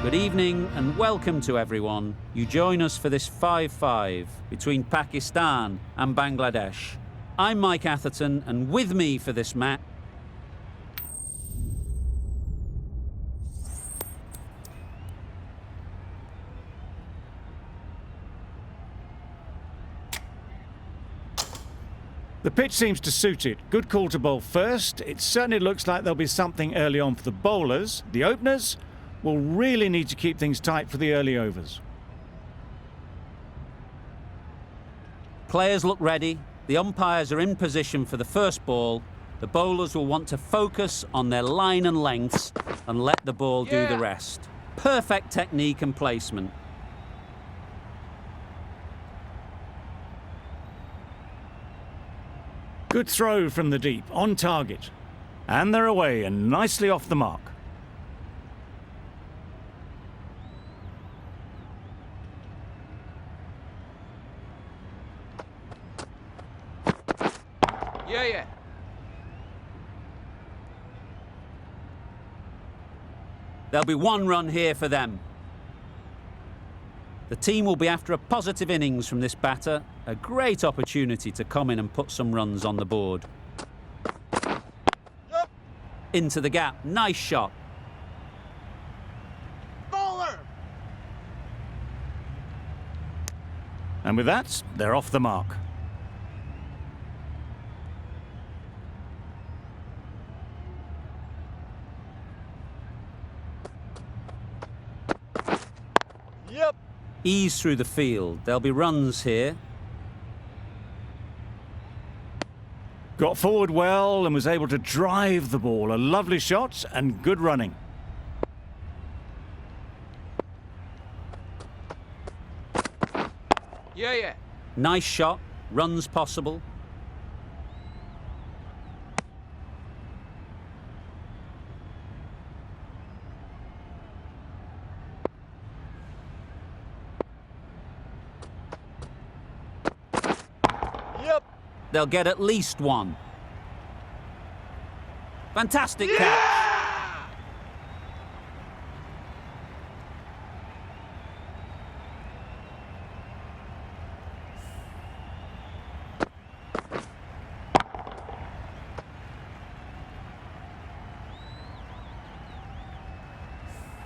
Good evening and welcome to everyone. You join us for this 5-5 between Pakistan and Bangladesh. I'm Mike Atherton, and with me for this match, the pitch seems to suit it. Good call to bowl first. It certainly looks like there'll be something early on for the bowlers. The openers will really need to keep things tight for the early overs. players look ready. The umpires are in position for the first ball. The bowlers will want to focus on their line and lengths and let the ball do the rest. Perfect technique and placement. Good throw from the deep, on target. And they're away and nicely off the mark. Yeah. There'll be one run here for them. The team will be after a positive innings from this batter. A great opportunity to come in and put some runs on the board. Into the gap. Nice shot. Bowler! And with that, they're off the mark. Yep. Ease through the field. There'll be runs here. Got forward well and was able to drive the ball. A lovely shot and good running. Yeah. Nice shot. Runs possible. Yep. They'll get at least one. Fantastic catch.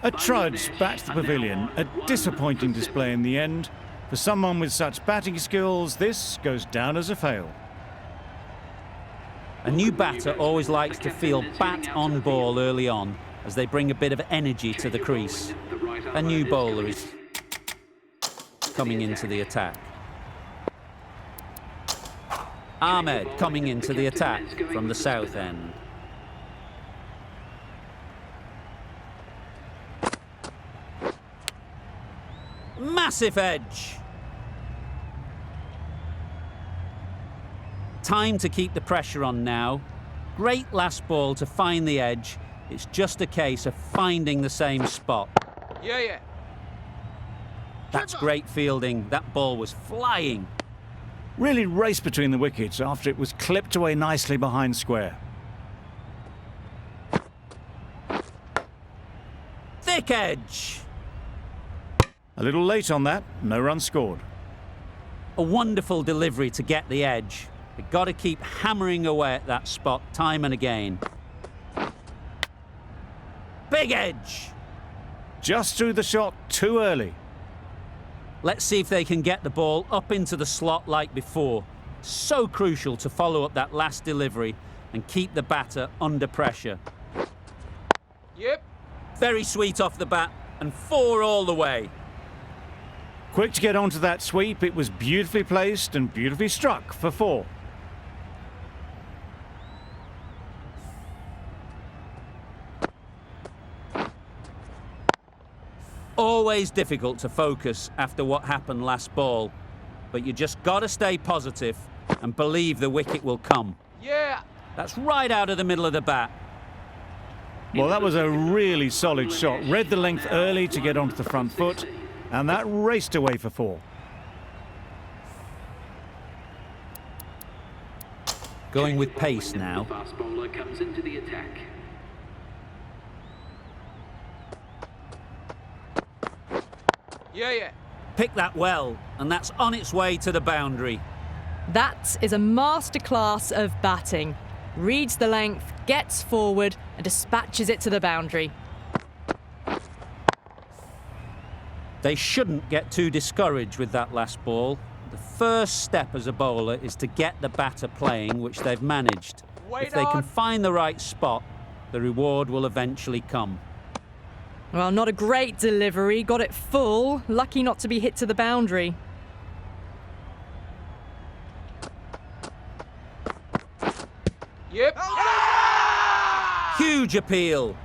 A trudge back to the pavilion. A disappointing display in the end. For someone with such batting skills, this goes down as a fail. A new batter always likes to feel bat on ball early on as they bring a bit of energy to the crease. A new bowler is coming into the attack. Ahmed coming into the attack from the south end. Massive edge. Time to keep the pressure on now. Great last ball to find the edge. It's just a case of finding the same spot. Yeah. That's great fielding. That ball was flying. Really raced between the wickets after it was clipped away nicely behind square. Thick edge. A little late on that, no run scored. A wonderful delivery to get the edge. They've got to keep hammering away at that spot time and again. Big edge. Just threw the shot too early. Let's see if they can get the ball up into the slot like before. So crucial to follow up that last delivery and keep the batter under pressure. Yep. Very sweet off the bat and 4 all the way. Quick to get onto that sweep. It was beautifully placed and beautifully struck for 4. Always difficult to focus after what happened last ball, but you just got to stay positive and believe the wicket will come. Yeah. That's right out of the middle of the bat. Well, that was a really solid shot. Read the length early to get onto the front foot, and that raced away for 4. Going with pace now. Fast bowler comes into the attack. Yeah, yeah. Pick that well, and that's on its way to the boundary. That is a masterclass of batting. Reads the length, gets forward, and dispatches it to the boundary. They shouldn't get too discouraged with that last ball. The first step as a bowler is to get the batter playing, which they've managed. Wait If they can on. find the right spot, the reward will eventually come. Well, not a great delivery. Got it full. Lucky not to be hit to the boundary. Yep. Huge appeal.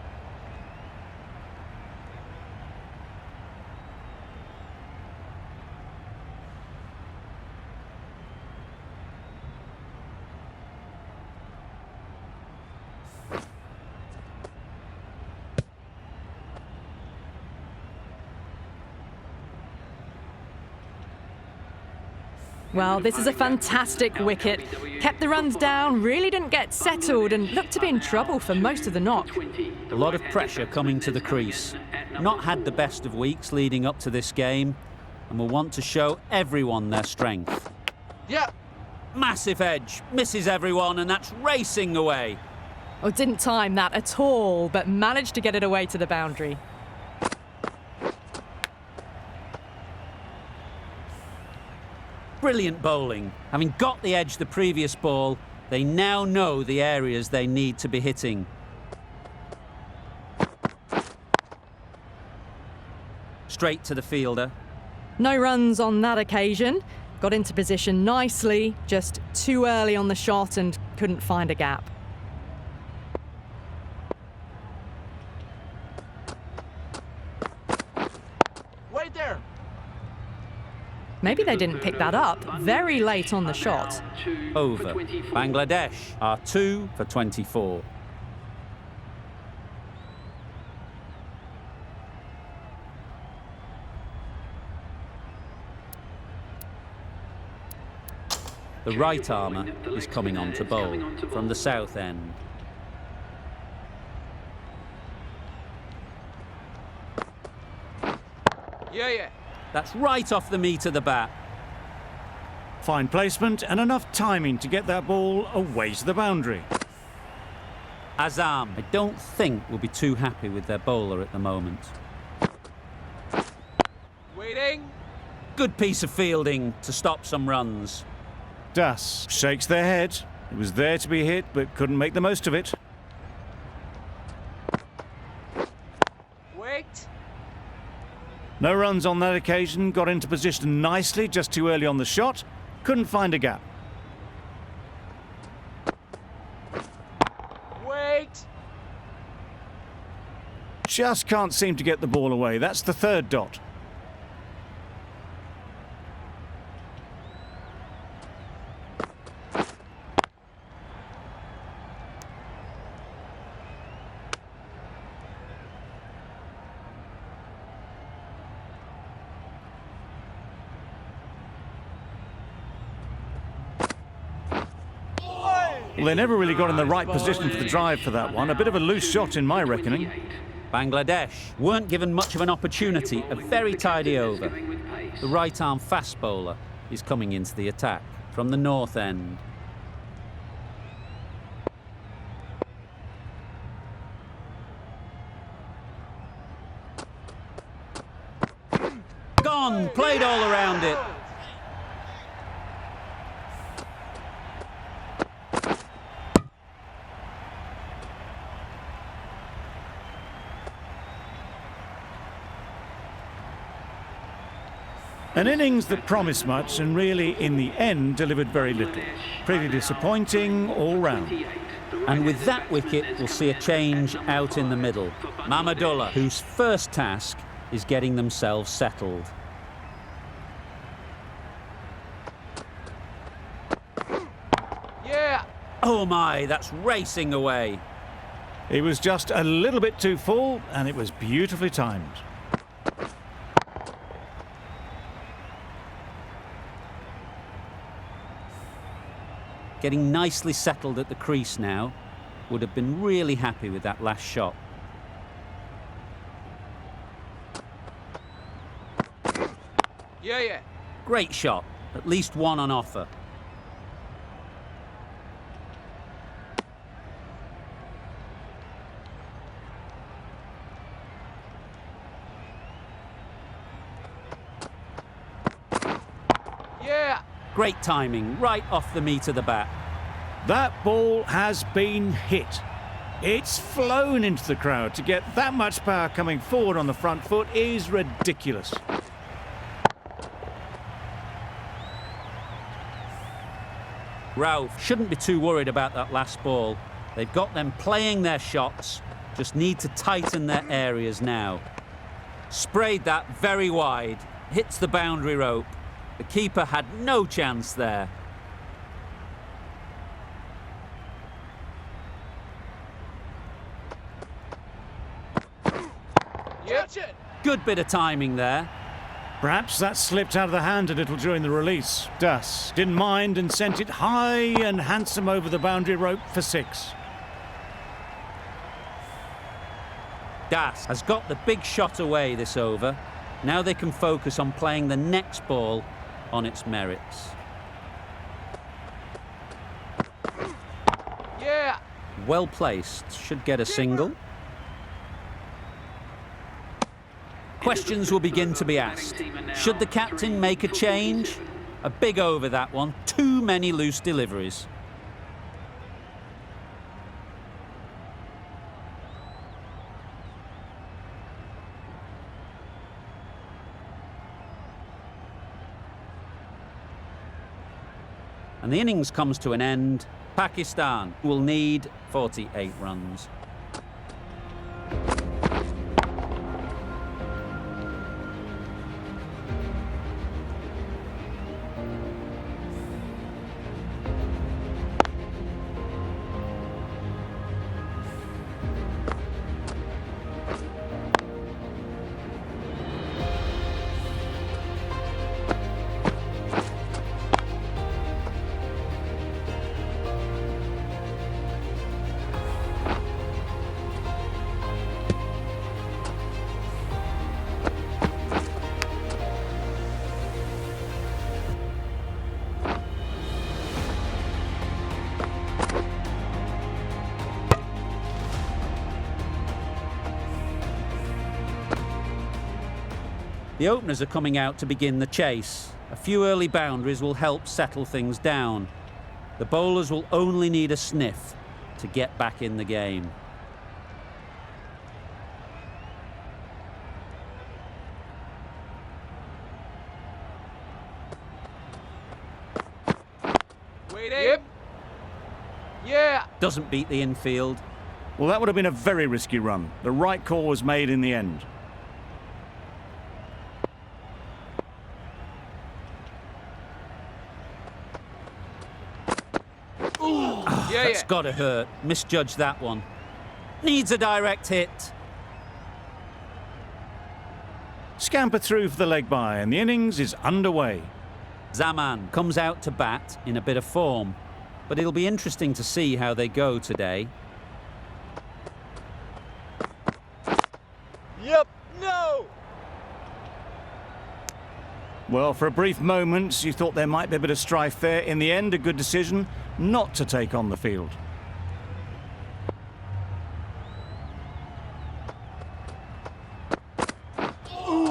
Well, this is a fantastic wicket. Kept the runs down, really didn't get settled, and looked to be in trouble for most of the knock. A lot of pressure coming to the crease. Not had the best of weeks leading up to this game, and will want to show everyone their strength. Yeah. Massive edge, misses everyone, and that's racing away. Oh, didn't time that at all, but managed to get it away to the boundary. Brilliant bowling. Having got the edge the previous ball, they now know the areas they need to be hitting. Straight to the fielder. No runs on that occasion. Got into position nicely, just too early on the shot and couldn't find a gap. Wait there. Maybe they didn't pick that up. Very late on the shot. Over. Bangladesh are 2 for 24. The right armour is coming on to bowl from the south end. Yeah, yeah. That's right off the meat of the bat. Fine placement and enough timing to get that ball away to the boundary. Azam, I don't think will be too happy with their bowler at the moment. Waiting. Good piece of fielding to stop some runs. Das shakes their head. It was there to be hit, but couldn't make the most of it. Wait. No runs on that occasion, got into position nicely, just too early on the shot. Couldn't find a gap. Wait. Just can't seem to get the ball away. That's the third dot. Well, they never really got in the right position for the drive for that one. A bit of a loose shot in my reckoning. Bangladesh weren't given much of an opportunity. A very tidy over. The right-arm fast bowler is coming into the attack from the north end. Gone, played all around it. An innings that promised much and really, in the end, delivered very little. Pretty disappointing all round. And with that wicket, we'll see a change out in the middle. Mamadullah, whose first task is getting themselves settled. Yeah. Oh my, that's racing away. It was just a little bit too full, and it was beautifully timed. Getting nicely settled at the crease now. Would have been really happy with that last shot. Great shot. At least one on offer. Yeah. Great timing, right off the meat of the bat. That ball has been hit. It's flown into the crowd. To get that much power coming forward on the front foot is ridiculous. Ralph shouldn't be too worried about that last ball. They've got them playing their shots, just need to tighten their areas now. Sprayed that very wide, hits the boundary rope. The keeper had no chance there. Catch it. Good bit of timing there. Perhaps that slipped out of the hand a little during the release. Das didn't mind and sent it high and handsome over the boundary rope for 6. Das has got the big shot away this over. Now they can focus on playing the next ball on its merits. Yeah. Well placed, should get a single. Questions will begin to be asked. Should the captain make a change? A big over that one. Too many loose deliveries. And the innings comes to an end. Pakistan will need 48 runs. The openers are coming out to begin the chase. A few early boundaries will help settle things down. The bowlers will only need a sniff to get back in the game. Waiting. Yep. Yeah. Doesn't beat the infield. Well, that would have been a very risky run. The right call was made in the end. That's got to hurt. Misjudged that one. Needs a direct hit. Scamper through for the leg by, and the innings is underway. Zaman comes out to bat in a bit of form, but it'll be interesting to see how they go today. Yep. No. Well, for a brief moment, you thought there might be a bit of strife there. In the end, a good decision not to take on the field.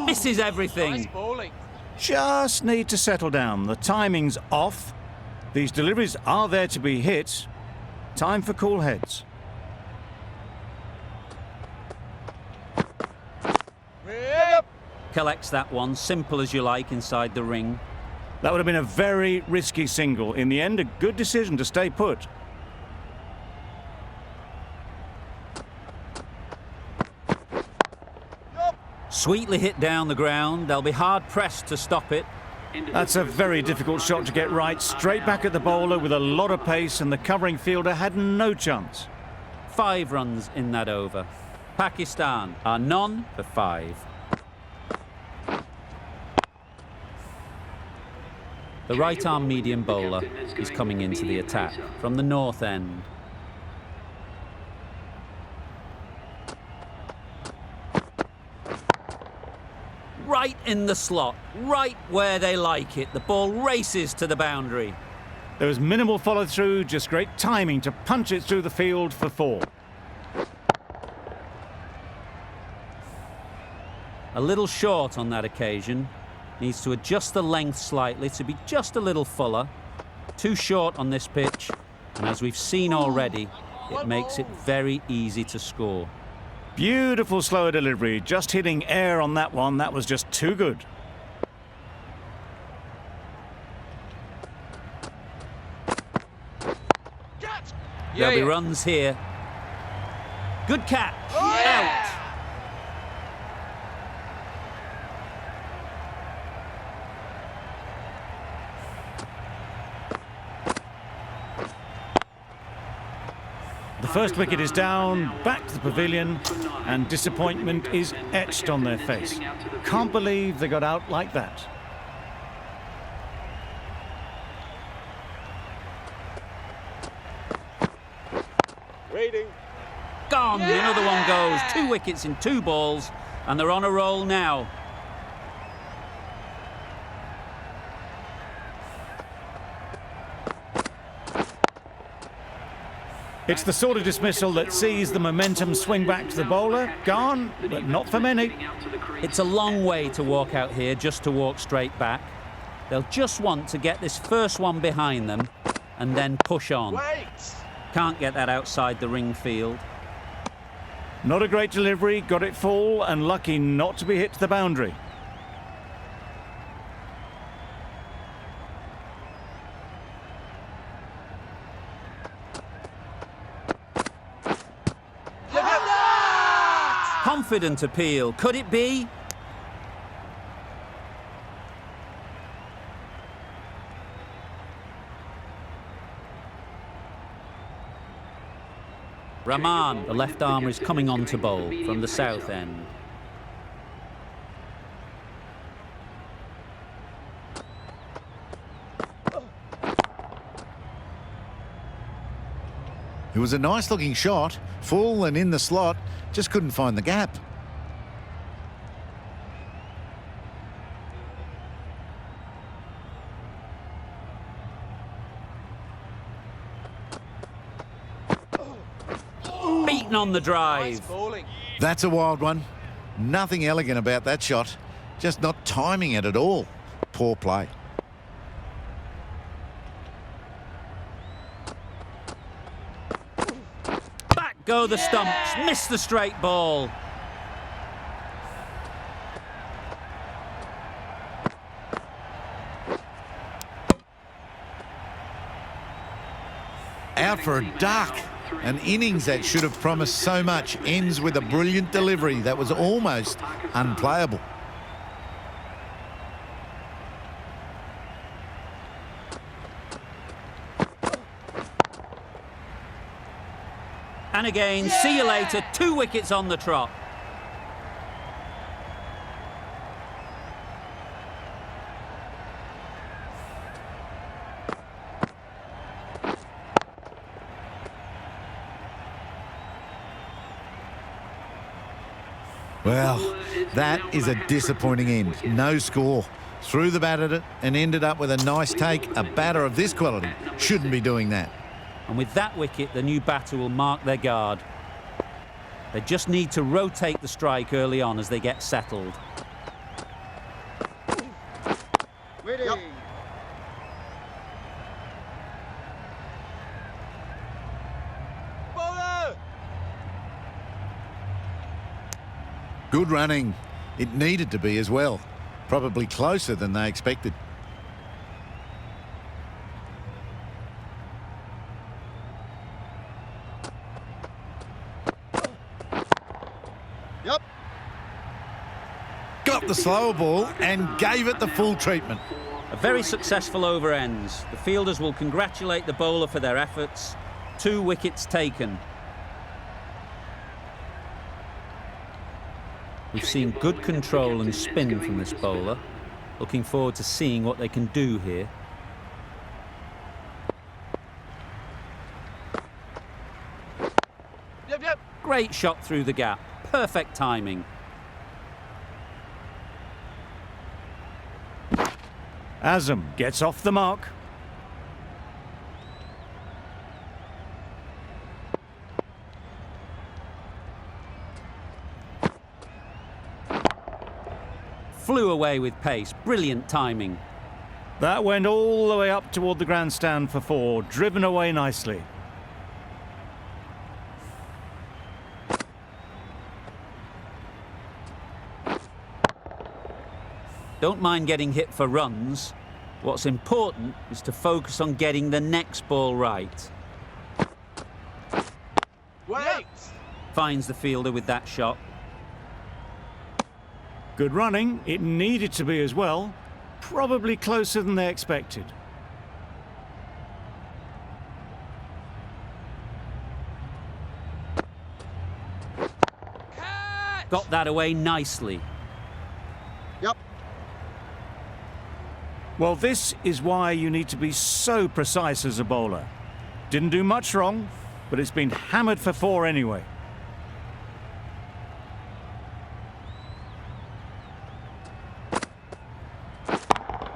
Misses everything. Nice bowling. Just need to settle down. The timing's off. These deliveries are there to be hit. Time for cool heads. Yep. Collects that one, simple as you like, inside the ring. That would have been a very risky single. In the end, a good decision to stay put. Sweetly hit down the ground. They'll be hard-pressed to stop it. That's a very difficult shot to get right. Straight back at the bowler with a lot of pace, and the covering fielder had no chance. 5 runs in that over. Pakistan are none for 5. The right-arm medium bowler is coming into the attack from the north end. Right in the slot, right where they like it. The ball races to the boundary. There was minimal follow-through, just great timing to punch it through the field for 4. A little short on that occasion. Needs to adjust the length slightly to be just a little fuller. Too short on this pitch, and as we've seen already, it makes it very easy to score. Beautiful slower delivery, just hitting air on that one. That was just too good. Catch! There'll be runs here. Good catch. Out. The first wicket is down, back to the pavilion, and disappointment is etched on their face. Can't believe they got out like that. Waiting. Gone. Another one goes. 2 wickets in 2 balls, and they're on a roll now. It's the sort of dismissal that sees the momentum swing back to the bowler. Gone, but not for many. It's a long way to walk out here just to walk straight back. They'll just want to get this first one behind them and then push on. Wait. Can't get that outside the ring field. Not a great delivery, got it full and lucky not to be hit to the boundary. Confident appeal. Could it be? Rahman, the left armer, is coming on to bowl from the south end. It was a nice looking shot, full and in the slot, just couldn't find the gap. Beaten on the drive. Nice bowling. That's a wild one. Nothing elegant about that shot, just not timing it at all. Poor play. Back go the stumps. Miss the straight ball. Out for a duck. An innings that should have promised so much ends with a brilliant delivery that was almost unplayable. And again, see you later. 2 wickets on the trot. Well, that is a disappointing end. No score. Threw the bat at it and ended up with a nice take. A batter of this quality shouldn't be doing that. And with that wicket, the new batter will mark their guard. They just need to rotate the strike early on as they get settled. Waiting. Bowler. Good running. It needed to be as well. Probably closer than they expected. Yep. Got the slower ball and gave it the full treatment. A very successful over ends. The fielders will congratulate the bowler for their efforts. 2 wickets taken. We've seen good control and spin from this bowler. Looking forward to seeing what they can do here. Yep. Great shot through the gap. Perfect timing. Azam gets off the mark. Flew away with pace. Brilliant timing. That went all the way up toward the grandstand for 4, driven away nicely. Don't mind getting hit for runs. What's important is to focus on getting the next ball right. Wait! Finds the fielder with that shot. Good running. It needed to be as well. Probably closer than they expected. Catch! Got that away nicely. Yep. Well, this is why you need to be so precise as a bowler. Didn't do much wrong, but it's been hammered for 4 anyway.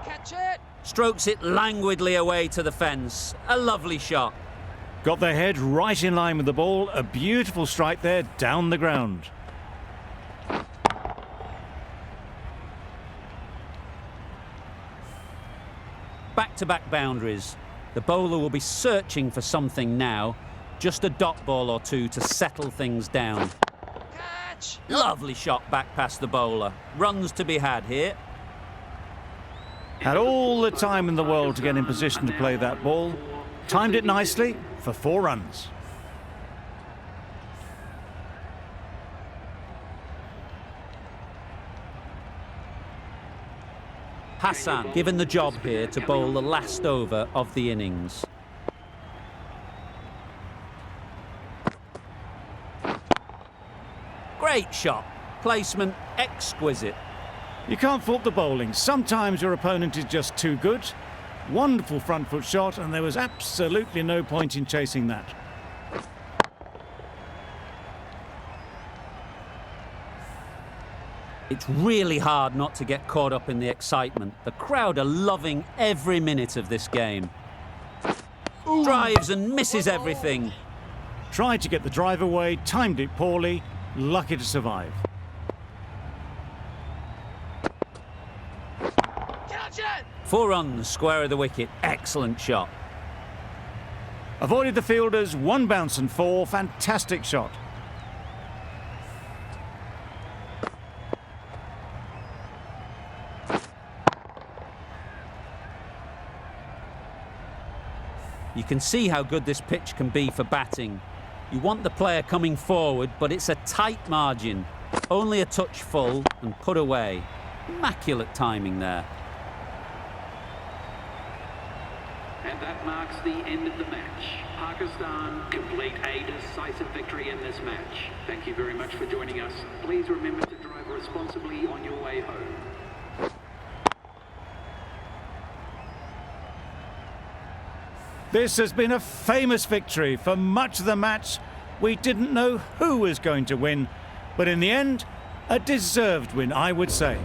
Catch it! Strokes it languidly away to the fence. A lovely shot. Got their head right in line with the ball. A beautiful strike there down the ground. Back-to-back boundaries. The bowler will be searching for something now. Just a dot ball or two to settle things down. Catch! Lovely shot back past the bowler. Runs to be had here. Had all the time in the world to get in position to play that ball. Timed it nicely for 4 runs. Hassan given the job here to bowl the last over of the innings. Great shot. Placement exquisite. You can't fault the bowling. Sometimes your opponent is just too good. Wonderful front foot shot, and there was absolutely no point in chasing that. It's really hard not to get caught up in the excitement. The crowd are loving every minute of this game. Drives and misses everything. Tried to get the drive away, timed it poorly, lucky to survive. Catch it! 4 runs, square of the wicket. Excellent shot. Avoided the fielders, 1 bounce and 4, fantastic shot. You can see how good this pitch can be for batting. You want the player coming forward, but it's a tight margin. Only a touch full and put away. Immaculate timing there. And that marks the end of the match. Pakistan complete a decisive victory in this match. Thank you very much for joining us. Please remember to drive responsibly on your way home. This has been a famous victory. For much of the match, we didn't know who was going to win, but in the end, a deserved win, I would say.